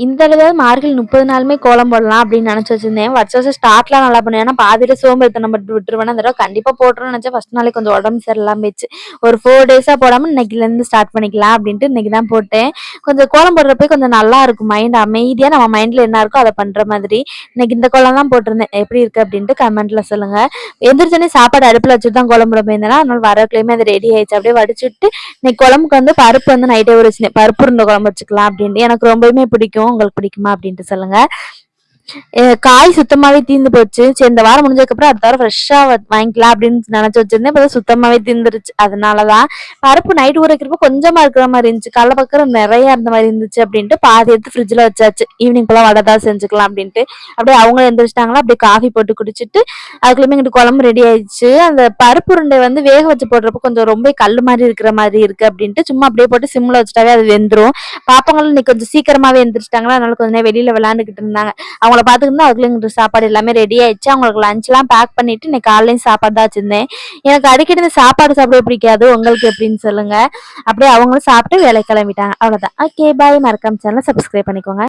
இந்த தடவையாவது மார்கழி 30 நாளுமே கோலம் போடலாம் அப்படின்னு நினைச்சு வச்சிருந்தேன். வருஷம் வருஷம் ஸ்டார்ட்லாம் நல்லா பண்ணுவேன். ஏன்னா பாதியில சோம்பேறித்தனம் பட்டு விட்டுருவேன். அந்த தடவை கண்டிப்பா போட்டுருவேன்னு நினைச்சேன். ஃபர்ஸ்ட் நாளே கொஞ்சம் உடம்பு சரியில்லாம போயிடுச்சு. ஒரு 4 டேஸா போடாம இன்னைக்குலேருந்து ஸ்டார்ட் பண்ணிக்கலாம் அப்படின்ட்டு இன்னைக்கு தான் போட்டேன். கொஞ்சம் கோலம் போடுறப்ப கொஞ்சம் நல்லா இருக்கும். மைண்ட் அமைதியா நம்ம மைண்ட்ல என்ன இருக்கோ அதை பண்ற மாதிரி. இன்னைக்கு இந்த கோலம் தான் போட்டிருந்தேன். எப்படி இருக்கு அப்படின்ட்டு கமெண்ட்ல சொல்லுங்க. எந்திரிச்சோனே சாப்பாடு அடுப்புல வச்சுட்டு தான் கோலம் போட போயிருந்தேன்னா, அதனால வரக்குள்ளயுமே அது ரெடி ஆயிடுச்சு. அப்படியே வடிச்சுட்டு இன்னைக்கு குழம்புக்கு வந்து பருப்பு வந்து நைட்டே ஊற வச்சிருந்தேன். பருப்பு உருண்டை குழம்பு வச்சுக்கலாம் அப்படின்ட்டு. எனக்கு ரொம்பவுமே பிடிக்கும். உங்களுக்கு பிடிக்குமா அப்படின்ட்டு சொல்லுங்க. காய் சுத்தமாவே தீர்ந்து போச்சு. சரி இந்த வாரம் முடிஞ்சதுக்கப்புறம் அடுத்த வாரம் ஃப்ரெஷ்ஷா வாங்கிக்கலாம் அப்படின்னு நினைச்சு வச்சிருந்தேன். இப்ப சுத்தமாவே தீர்ந்துருச்சு. அதனாலதான் பருப்பு நைட் ஊற வைக்கிறப்ப கொஞ்சமா இருக்கிற மாதிரி இருந்துச்சு. கடல பக்கம் நிறைய இருந்த மாதிரி இருந்துச்சு அப்படின்ட்டு பாதி எடுத்து ஃப்ரிட்ஜ்ல வச்சாச்சு. ஈவினிங் போல வடை தான் செஞ்சுக்கலாம் அப்படின்ட்டு. அப்படியே அவங்க எந்திரிச்சிட்டாங்களா, அப்படியே காஃபி போட்டு குடிச்சிட்டு அதுக்குள்ளயுமே இங்கிட்டு குழம்பு ரெடி ஆயிடுச்சு. அந்த பருப்பு உருண்டை வந்து வேக வச்சு போடுறப்ப கொஞ்சம் ரொம்ப கல் மாதிரி இருக்கிற மாதிரி இருக்கு அப்படின்ட்டு சும்மா அப்படியே போட்டு சிம்ல வச்சுட்டாவே அது வெந்துரும். பாப்பாங்களும் இன்னைக்கு கொஞ்சம் சீக்கிரமாவே எந்திரிச்சிட்டாங்களா, அதனால கொஞ்சம் நேரம் வெளியில விளையாண்டுக்கிட்டு இருந்தாங்க. அவங்கள பார்த்துக்கிட்டு அதுக்குள்ள எங்களுக்கு சாப்பாடு எல்லாமே ரெடி ஆயிடுச்சு. அவங்களுக்கு லஞ்ச்லாம் பேக் பண்ணிட்டு இன்னைக்கு காலையிலயும் சாப்பாடு தான் வச்சிருந்தேன். எனக்கு அடிக்கடி இந்த சாப்பாடு சாப்பிட பிடிக்காது. உங்களுக்கு எப்படின்னு சொல்லுங்க. அப்படியே அவங்களும் சாப்பிட்டு வேலைக்கு கிளம்பிட்டாங்க. அவ்வளவுதான். Okay bye. மறக்காம சேனலை சப்ஸ்கிரைப் பண்ணிக்கோங்க.